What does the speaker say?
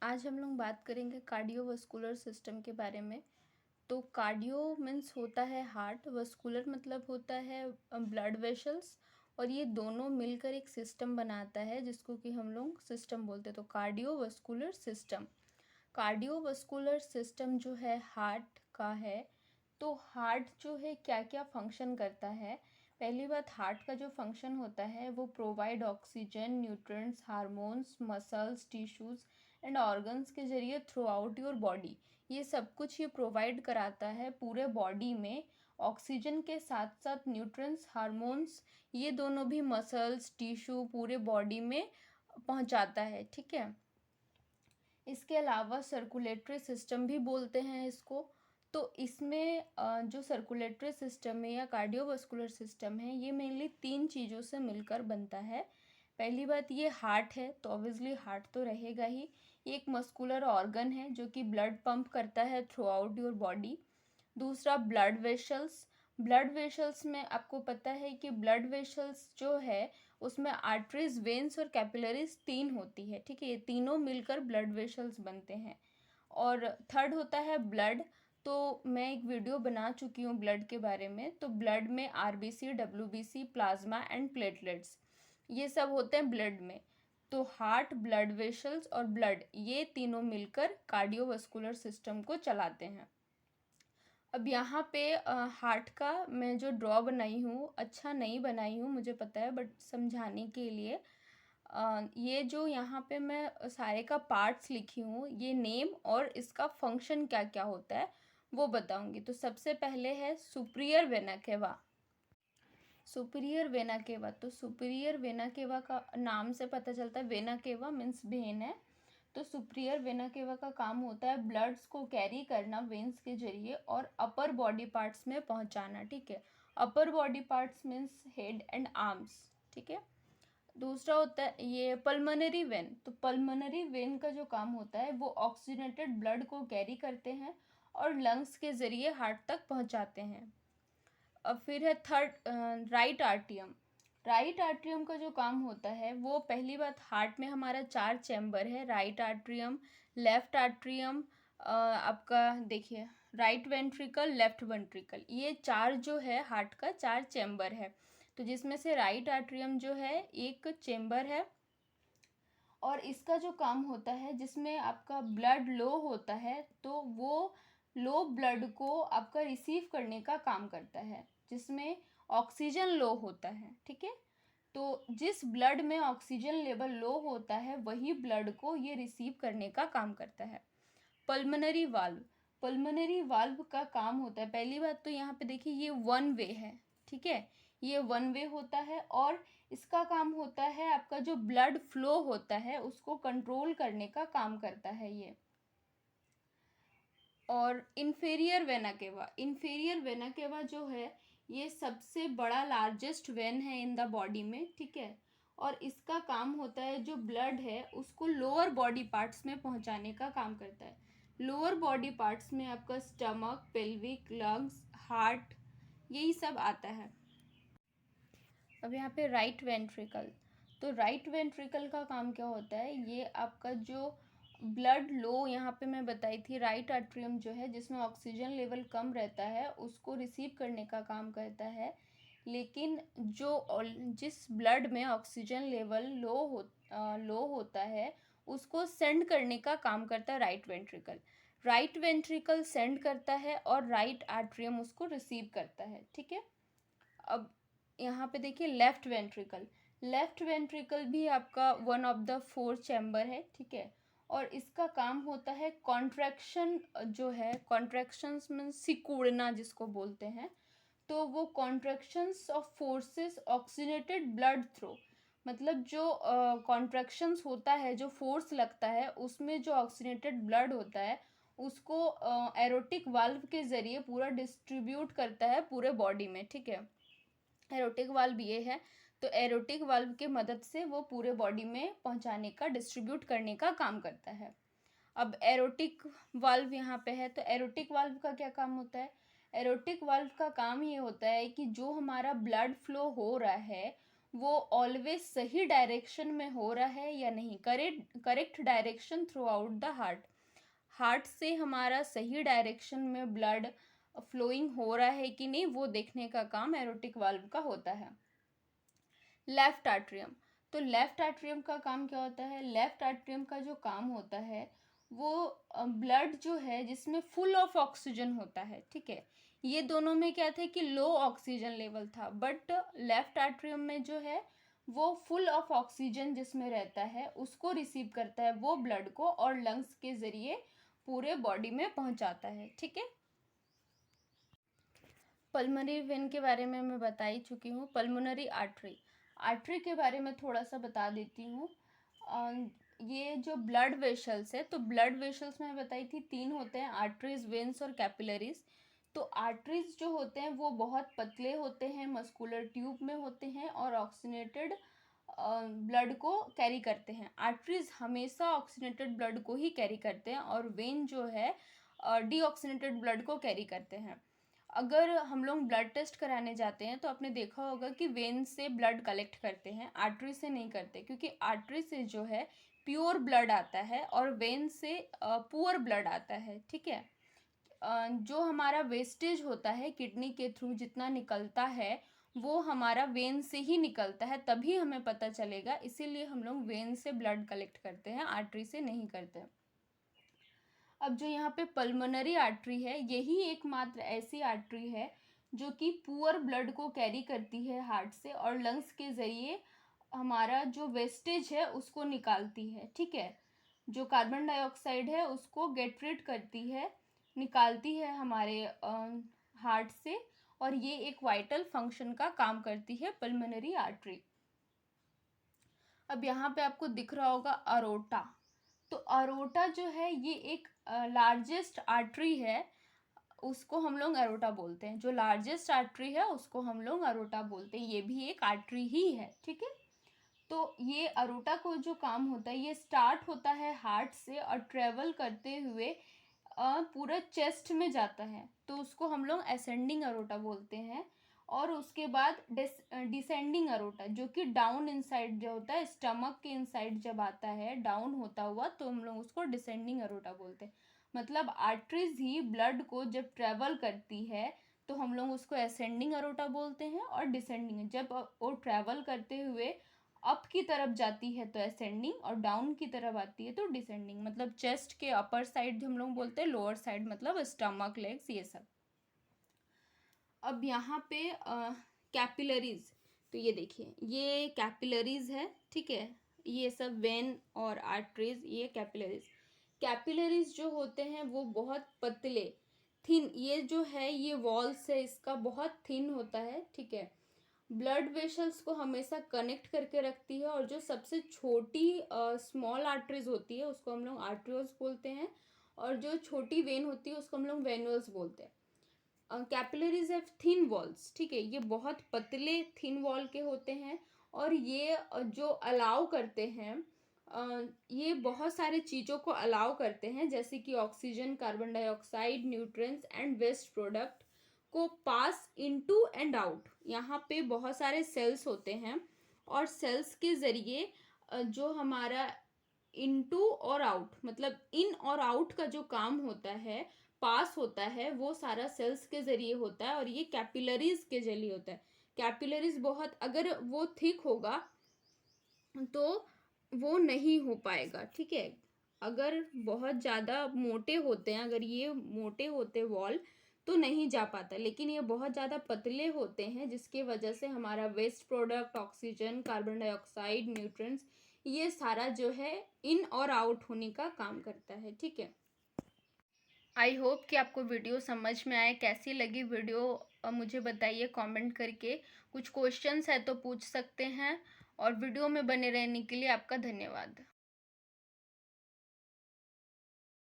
आज हम लोग बात करेंगे कार्डियोवास्कुलर सिस्टम के बारे में। तो कार्डियो मीन्स होता है हार्ट, वस्कुलर मतलब होता है ब्लड वेसल्स, और ये दोनों मिलकर एक सिस्टम बनाता है जिसको कि हम लोग सिस्टम बोलते हैं। तो कार्डियोवास्कुलर सिस्टम, कार्डियोवास्कुलर सिस्टम जो है हार्ट का है। तो हार्ट जो है क्या क्या फंक्शन करता है। पहली बात, हार्ट का जो फंक्शन होता है वो provide oxygen, nutrients, hormones, muscles, tissues and organs के जरिए थ्रू आउट योर बॉडी। ये सब कुछ ये प्रोवाइड कराता है पूरे बॉडी में। ऑक्सीजन के साथ साथ न्यूट्रिएंट्स, हार्मोन्स, ये दोनों भी मसल्स, टिश्यू पूरे बॉडी में पहुंचाता है। ठीक है। इसके अलावा सर्कुलेटरी सिस्टम भी बोलते हैं इसको। तो इसमें जो सर्कुलेटरी सिस्टम है या कार्डियोवास्कुलर सिस्टम है, ये मेनली 3 चीज़ों से मिलकर बनता है। पहली बात, ये हार्ट है तो ऑब्वियसली हार्ट तो रहेगा ही। ये एक मस्कुलर ऑर्गन है जो कि ब्लड पंप करता है थ्रू आउट योर बॉडी। दूसरा, ब्लड वेसल्स। ब्लड वेसल्स में आपको पता है कि ब्लड वेसल्स जो है उसमें आर्टरीज, वेन्स और कैपिलरीज 3 होती है। ठीक है, ये तीनों मिलकर ब्लड वेसल्स बनते हैं। और थर्ड होता है ब्लड। तो मैं एक वीडियो बना चुकी हूँ ब्लड के बारे में। तो ब्लड में RBC, WBC, plasma and platelets, ये सब होते हैं ब्लड में। तो हार्ट, ब्लड वेसल्स और ब्लड, ये तीनों मिलकर कार्डियोवास्कुलर सिस्टम को चलाते हैं। अब यहाँ पे हार्ट का मैं जो ड्रॉ बनाई हूँ, अच्छा नहीं बनाई हूँ मुझे पता है, बट समझाने के लिए ये जो यहाँ पे मैं सारे का पार्ट्स लिखी हूँ, ये नेम और इसका फंक्शन क्या क्या होता है वो बताऊंगी। तो सबसे पहले है superior vena cava. Superior vena cava, तो सुपीरियर वेना केवा का नाम से पता चलता है, वेना केवा मीन्स वेन है। तो सुपीरियर वेना केवा का काम होता है ब्लड्स को कैरी करना वेन्स के जरिए और अपर बॉडी पार्ट्स में पहुंचाना। ठीक है, upper body parts means head and arms. ठीक है। दूसरा होता है ये पल्मोनरी वेन। तो पल्मोनरी वेन का जो काम होता है वो ऑक्सीजनेटेड ब्लड को कैरी करते हैं और लंग्स के जरिए हार्ट तक पहुंचाते हैं। अब फिर है थर्ड, राइट आर्टियम। राइट आर्ट्रियम का जो काम होता है वो, पहली बात, हार्ट में हमारा 4 चैम्बर है, राइट आर्ट्रियम, लेफ्ट आर्ट्रियम, आपका देखिए राइट वेंट्रिकल, लेफ्ट वेंट्रिकल, ये 4 जो है हार्ट का 4 चैम्बर है। तो जिसमें से राइट आर्ट्रियम जो है एक चैम्बर है, और इसका जो काम होता है जिसमें आपका ब्लड लो होता है तो वो लो ब्लड को आपका रिसीव करने का काम करता है, जिसमें ऑक्सीजन लो होता है। ठीक है। तो जिस ब्लड में ऑक्सीजन लेवल लो होता है वही ब्लड को ये रिसीव करने का काम करता है। पल्मोनरी वाल्व, पल्मोनरी वाल्व का काम होता है, पहली बात तो यहाँ पे देखिए ये वन वे है। ठीक है, ये वन वे होता है और इसका काम होता है आपका जो ब्लड फ्लो होता है उसको कंट्रोल करने का काम करता है ये। और inferior vena cava, inferior vena cava जो है ये सबसे बड़ा लार्जेस्ट वेन है इन द बॉडी में। ठीक है। और इसका काम होता है जो ब्लड है उसको लोअर बॉडी पार्ट्स में पहुंचाने का काम करता है। लोअर बॉडी पार्ट्स में आपका स्टमक, पेल्विक, लंग्स, हार्ट, यही सब आता है। अब यहाँ पे राइट वेंट्रिकल, तो राइट वेंट्रिकल का काम क्या होता है, ये आपका जो ब्लड लो यहाँ पे मैं बताई थी, राइट आर्ट्रियम जो है जिसमें ऑक्सीजन लेवल कम रहता है उसको रिसीव करने का काम करता है। लेकिन जिस ब्लड में ऑक्सीजन लेवल लो होता है उसको सेंड करने का काम करता है right ventricle. Right ventricle send करता है और राइट आर्ट्रियम उसको रिसीव करता है। ठीक है। अब यहाँ पे देखिए लेफ्ट वेंट्रिकल, लेफ्ट वेंट्रिकल भी आपका वन ऑफ द 4 चैम्बर है। ठीक है। और इसका काम होता है कॉन्ट्रैक्शन, जो है कॉन्ट्रैक्शंस में सिकुड़ना जिसको बोलते हैं। तो वो contractions of forces oxygenated blood through, मतलब जो कॉन्ट्रैक्शंस होता है, जो फोर्स लगता है उसमें जो ऑक्सीनेटेड ब्लड होता है उसको एरोटिक वाल्व के ज़रिए पूरा डिस्ट्रीब्यूट करता है पूरे बॉडी में। ठीक है, एरोटिक वाल्व ये है। तो एरोटिक वाल्व के मदद से वो पूरे बॉडी में पहुंचाने का, डिस्ट्रीब्यूट करने का काम करता है। अब एरोटिक वाल्व यहाँ पे है, तो एरोटिक वाल्व का क्या काम होता है। एरोटिक वाल्व का काम ये होता है कि जो हमारा ब्लड फ्लो हो रहा है वो ऑलवेज सही डायरेक्शन में हो रहा है या नहीं, correct direction through out the heart. Heart से हमारा सही डायरेक्शन में ब्लड फ्लोइंग हो रहा है कि नहीं, वो देखने का काम एरोटिक वाल्व का होता है। लेफ्ट आर्ट्रियम, तो लेफ्ट आर्ट्रियम का काम क्या होता है? लेफ्ट आर्ट्रियम का जो काम होता है वो ब्लड जो है जिसमें फुल ऑफ ऑक्सीजन होता है, ठीक है। ये दोनों में क्या थे कि लो ऑक्सीजन लेवल था, बट लेफ्ट आर्ट्रियम में जो है वो फुल ऑफ ऑक्सीजन जिसमें रहता है उसको रिसीव करता है वो ब्लड को, और लंग्स के जरिए पूरे बॉडी में पहुंचाता है, ठीक है। पल्मोनरी वेन के बारे में मैं बता ही चुकी हूँ। पल्मोनरी आर्टरी, आर्टरी के बारे में थोड़ा सा बता देती हूँ। ये जो ब्लड वेसल्स है, तो ब्लड वेसल्स में बताई थी 3 होते हैं, आर्टरीज, वेन्स और कैपिलरीज। तो आर्टरीज जो होते हैं वो बहुत पतले होते हैं, मस्कुलर ट्यूब में होते हैं और ऑक्सीनेटेड ब्लड को कैरी करते हैं। आर्टरीज हमेशा ऑक्सीनेटेड ब्लड को ही कैरी करते हैं, और वेन जो है डीऑक्सीनेटेड ब्लड को कैरी करते हैं। अगर हम लोग ब्लड टेस्ट कराने जाते हैं तो आपने देखा होगा कि वेन से ब्लड कलेक्ट करते हैं, आर्टरी से नहीं करते, क्योंकि आर्टरी से जो है प्योर ब्लड आता है और वेन से पुअर ब्लड आता है, ठीक है। जो हमारा वेस्टेज होता है किडनी के थ्रू जितना निकलता है वो हमारा वेन से ही निकलता है, तभी हमें पता चलेगा, इसीलिए हम लोग वेन से ब्लड कलेक्ट करते हैं, आर्टरी से नहीं करते। अब जो यहाँ पे पल्मोनरी आर्टरी है, यही एकमात्र ऐसी आर्टरी है जो कि पुअर ब्लड को कैरी करती है हार्ट से और लंग्स के ज़रिए हमारा जो वेस्टेज है उसको निकालती है, ठीक है। जो कार्बन डाइऑक्साइड है उसको गेट रिड करती है, निकालती है हमारे हार्ट से, और ये एक वाइटल फंक्शन का काम करती है पल्मोनरी आर्टरी। अब यहाँ पे आपको दिख रहा होगा अरोटा, तो अरोटा जो है ये एक लार्जेस्ट आर्टरी है, उसको हम लोग अरोटा बोलते हैं। जो लार्जेस्ट आर्टरी है उसको हम लोग अरोटा बोलते हैं, ये भी एक आर्टरी ही है, ठीक है। तो ये अरोटा को जो काम होता है, ये स्टार्ट होता है हार्ट से और ट्रेवल करते हुए पूरा चेस्ट में जाता है, तो उसको हम लोग असेंडिंग अरोटा बोलते हैं। और उसके बाद डिसेंडिंग अरोटा जो कि डाउन इनसाइड जो होता है, स्टमक के इनसाइड जब आता है डाउन होता हुआ, तो हम लोग उसको डिसेंडिंग अरोटा बोलते हैं। मतलब आर्टरीज ही ब्लड को जब ट्रेवल करती है तो हम लोग उसको असेंडिंग अरोटा बोलते हैं, और डिसेंडिंग जब वो ट्रेवल करते हुए अप की तरफ जाती है तो असेंडिंग, और डाउन की तरफ आती है तो डिसेंडिंग। मतलब चेस्ट के अपर साइड हम लोग बोलते हैं, लोअर साइड मतलब स्टमक, लेग्स, ये सब। अब यहाँ पे कैपिलरीज, तो ये देखिए ये कैपिलरीज है, ठीक है। ये सब वेन और आर्टरीज, ये कैपिलरीज। कैपिलरीज जो होते हैं वो बहुत पतले, थिन, ये जो है ये वॉल्स है इसका बहुत थिन होता है, ठीक है। ब्लड वेसल्स को हमेशा कनेक्ट करके रखती है, और जो सबसे छोटी स्मॉल आर्टरीज होती है उसको हम लोग आर्टरियोल्स बोलते हैं, और जो छोटी वेन होती है उसको हम लोग वेन्यूल्स बोलते हैं। कैपिलरीज हैव थिन वॉल्स, ठीक है, ये बहुत पतले थिन वॉल के होते हैं, और ये जो अलाउ करते हैं ये बहुत सारे चीज़ों को अलाउ करते हैं, जैसे कि oxygen, carbon dioxide, nutrients and waste product को पास इनटू एंड आउट। यहाँ पे बहुत सारे सेल्स होते हैं, और सेल्स के ज़रिए जो हमारा इनटू और आउट, मतलब इन और आउट का जो काम होता है, पास होता है, वो सारा सेल्स के ज़रिए होता है, और ये कैपिलरीज के जरिए होता है। कैपिलरीज बहुत, अगर वो थिक होगा तो वो नहीं हो पाएगा, ठीक है। अगर बहुत ज़्यादा मोटे होते हैं, अगर ये मोटे होते वॉल तो नहीं जा पाता, लेकिन ये बहुत ज़्यादा पतले होते हैं जिसकी वजह से हमारा waste product, oxygen, carbon dioxide, nutrients, ये सारा जो है इन और आउट होने का काम करता है, ठीक है। आई होप कि आपको वीडियो समझ में आए। कैसी लगी वीडियो मुझे बताइए कमेंट करके। कुछ क्वेश्चंस है तो पूछ सकते हैं, और वीडियो में बने रहने के लिए आपका धन्यवाद।